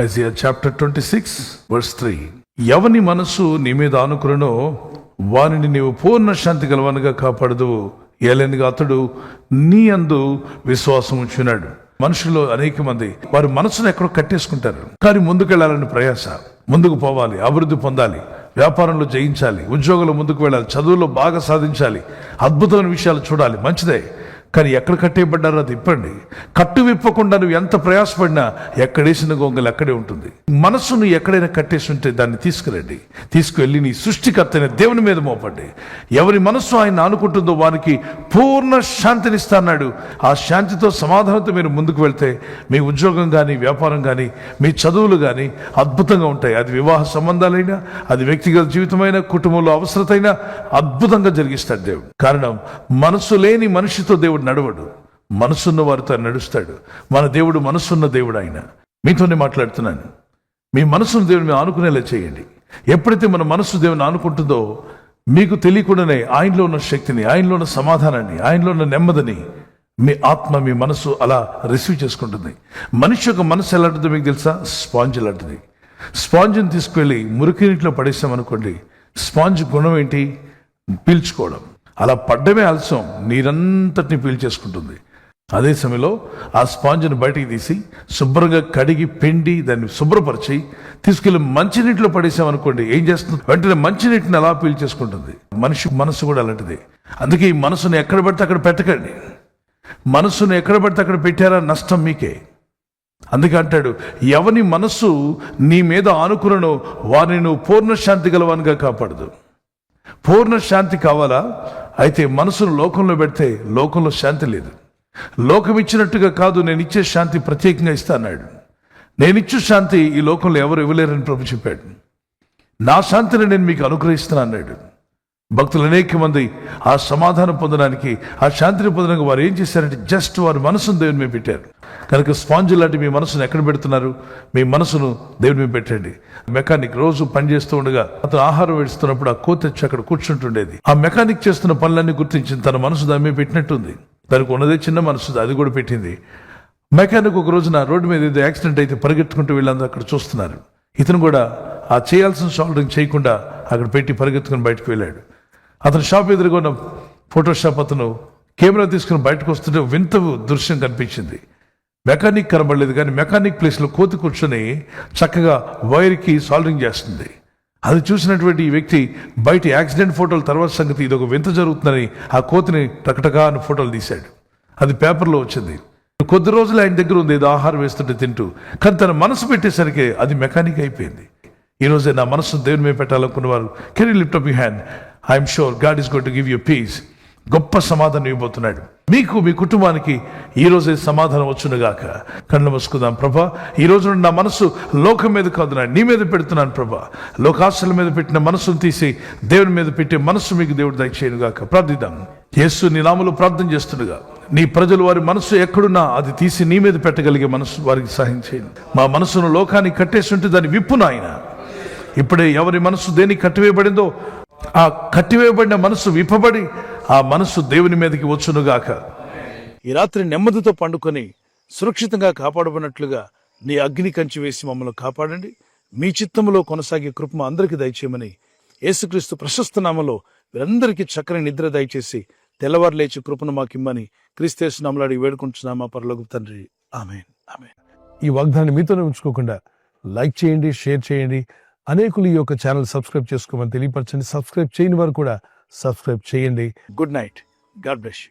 Isaiah chapter 26 verse 3. ఎవని మనసు నీ మీద ఆనుకునో వానిని నీవు పూర్ణ శాంతి గలవానిగా కాపాడదువు, ఏలైనగా అతడు నీ యందు విశ్వాసం ఉంచున్నాడు. మనుషుల్లో అనేక మంది వారి మనసును ఎక్కడో కట్టేసుకుంటారు. కానీ ముందుకెళ్లాలని ప్రయాస, ముందుకు పోవాలి, అభివృద్ధి పొందాలి, వ్యాపారంలో జయించాలి, ఉద్యోగంలో ముందుకు వెళ్ళాలి, చదువులో బాగా సాధించాలి, అద్భుతమైన విషయాలు చూడాలి, మంచిదే. కానీ ఎక్కడ కట్టేయబడ్డారో అది ఇప్పండి. కట్టు విప్పకుండా నువ్వు ఎంత ప్రయాసపడినా ఎక్కడేసిన గొంగలు అక్కడే ఉంటుంది. మనసును ఎక్కడైనా కట్టేసి ఉంటే దాన్ని తీసుకురండి, తీసుకువెళ్ళి నీ సృష్టికర్త అయిన దేవుని మీద మోపండి. ఎవరి మనస్సు ఆయన ఆనుకుంటుందో వారికి పూర్ణ శాంతినిస్తాడు. ఆ శాంతితో సమాధానంతో మీరు ముందుకు వెళ్తే మీ ఉద్యోగం కానీ, వ్యాపారం కానీ, మీ చదువులు కానీ అద్భుతంగా ఉంటాయి. అది వివాహ సంబంధాలైనా, అది వ్యక్తిగత జీవితమైనా, కుటుంబంలో అవసరతైనా అద్భుతంగా జరిగిస్తాడు దేవుడు. కారణం, మనసు లేని మనిషితో దేవుడు నడవడు, మనసున్న వారితో నడుస్తాడు. మన దేవుడు మనసున్న దేవుడు. ఆయన మీతోనే మాట్లాడుతున్నాను. మీ మనసును దేవుని ఆనుకునేలా చేయండి. ఎప్పుడైతే మన మనసు దేవుని ఆనుకుంటుందో మీకు తెలియకుండానే ఆయనలో ఉన్న శక్తిని, ఆయనలో ఉన్న సమాధానాన్ని, ఆయనలో ఉన్న నెమ్మదిని మీ ఆత్మ, మీ మనసు అలా రిసీవ్ చేసుకుంటుంది. మనిషి యొక్క మనసు ఎలాంటిదో మీకు తెలుసా? స్పాంజ్ లాంటిది. స్పాంజ్ని తీసుకువెళ్ళి మురికి నీటిలో పడేసామనుకోండి, స్పాంజ్ గుణం ఏంటి? పీల్చుకోవడం. అలా పడ్డమే ఆలస్యం, నీరంతటిని పీల్చేసుకుంటుంది. అదే సమయంలో ఆ స్పాంజ్ని బయటికి తీసి శుభ్రంగా కడిగి పిండి దాన్ని శుభ్రపరిచి తీసుకెళ్ళి మంచినీటిలో పడేసామనుకోండి, ఏం చేస్తుంది? వెంటనే మంచినీటిని అలా పీల్చేసుకుంటుంది. మనిషి మనసు కూడా అలాంటిది. అందుకే ఈ మనసును ఎక్కడ పడితే అక్కడ పెట్టకండి. మనసును ఎక్కడ పడితే అక్కడ పెట్టారా నష్టం మీకే. అందుకే అంటాడు, ఎవని మనస్సు నీ మీద ఆనుకునో వారిని నువ్వు పూర్ణ శాంతి గలవానిగా కాపాడదు. పూర్ణ శాంతి కావాలా? అయితే మనసును లోకంలో పెడితే లోకంలో శాంతి లేదు. లోకం ఇచ్చినట్టుగా కాదు, నేను ఇచ్చే శాంతి ప్రత్యేకంగా ఇస్తా అన్నాడు. నేను ఇచ్చే శాంతి ఈ లోకంలో ఎవరు ఇవ్వలేరని ప్రభు చెప్పాడు. నా శాంతిని నేను మీకు అనుగ్రహిస్తున్నా అన్నాడు. భక్తులు అనేక మంది ఆ సమాధానం పొందడానికి, ఆ శాంతిని పొందడానికి వారు ఏం చేశారంటే జస్ట్ వారి మనసును దేవుని మీద పెట్టారు. కనుక స్పాంజ్ లాంటి మీ మనసును ఎక్కడ పెడుతున్నారు? మీ మనసును దేవుని మీద పెట్టండి. మెకానిక్ రోజు పని చేస్తూ ఉండగా అతను ఆహారం వేస్తున్నప్పుడు ఆ కోతి వచ్చి అక్కడ కూర్చుంటుండేది. ఆ మెకానిక్ చేస్తున్న పనులన్నీ గుర్తించింది. తన మనసు దాని మీద పెట్టినట్టుంది. దానికి ఉన్నదే చిన్న మనసు, అది కూడా పెట్టింది. మెకానిక్ ఒక రోజున రోడ్డు మీద ఏదో యాక్సిడెంట్ అయితే పరిగెత్తుకుంటూ వీళ్ళందరూ అక్కడ చూస్తున్నారు. ఇతను కూడా ఆ చేయాల్సిన సాల్డరింగ్ చేయకుండా అక్కడ పెట్టి పరిగెత్తుకుని బయటకు వెళ్ళాడు. అతను షాప్ ఎదురుగా ఉన్న ఫోటోషాప్ అతను కెమెరా తీసుకుని బయటకు వస్తుంటే వింత దృశ్యం కనిపించింది. మెకానిక్ కనబడలేదు, కానీ మెకానిక్ ప్లేస్లో కోతి కూర్చొని చక్కగా వైర్కి సాల్డరింగ్ చేస్తుంది. అది చూసినటువంటి ఈ వ్యక్తి బయట యాక్సిడెంట్ ఫోటోల తర్వాత సంగతి, ఇది ఒక వింత జరుగుతుందని ఆ కోతిని టకటకా అని ఫోటోలు తీశాడు. అది పేపర్లో వచ్చింది. కొద్ది రోజులు ఆయన దగ్గర ఉంది, ఏదో ఆహారం వేస్తుంటే తింటూ. కానీ తన మనసు పెట్టేసరికి అది మెకానిక్ అయిపోయింది. ఈరోజే నా మనసు దేవుని మీద పెట్టాలనుకున్న వారు, can you lift up your hand? I'm sure God is going to give you peace. గొప్ప సమాధానం ఇవ్వబోతున్నాడు మీకు, మీ కుటుంబానికి. ఈ రోజే సమాధానం వచ్చునుగాక. కళ్ళు మూసుకుందాం. ప్రభా, ఈ రోజు నా మనసు లోకం మీద కాదు, నీ మీద పెడుతున్నాను ప్రభా. లోకాశల మీద పెట్టిన మనసును తీసి దేవుని మీద పెట్టే మనసు మీకు దేవుడు దయచేయనుగాక. ప్రార్థిద్దాం. యేసు నీ నామములో ప్రార్థన చేస్తుండగా నీ ప్రజలు వారి మనసు ఎక్కడున్నా అది తీసి నీ మీద పెట్టగలిగే మనసు వారికి సహాయం చేయండి. మా మనసును లోకానికి కట్టేసి ఉంటే దాన్ని విప్పును ఆయన. ఇప్పుడే ఎవరి మనసు దేనికి కట్టివేయబడిందో ఆ కట్టివేయబడిన మనసు విప్పబడి ఆ మనసు దేవుని మీదకి వచ్చునుగాక. ఈ రాత్రి నెమ్మదితో పండుకొని సురక్షితంగా కాపాడబడినట్లుగా నీ అగ్ని కంచి వేసి మమ్మల్ని కాపాడండి. మీ చిత్తములో కొనసాగే కృప అందరికీ దయచేయమని యేసుక్రీస్తు ప్రశస్త నామములో వీరందరికీ చక్కని నిద్ర దయచేసి తెల్లవారు లేచి కృపను మాకిమ్మని క్రీస్తు నామములో వేడుకుంటున్నామా పరలోక తండ్రి. ఆమేన్, ఆమేన్. ఈ వాగ్దానాన్ని మీతోనే ఉంచుకోకుండా లైక్ చేయండి, షేర్ చేయండి. అనేకులు ఈ యొక్క ఛానల్ సబ్స్క్రైబ్ చేసుకోమని తెలియపరచండి. సబ్స్క్రైబ్ చేయని వారు కూడా సబ్స్క్రైబ్ చేయండి. Good night. God bless you.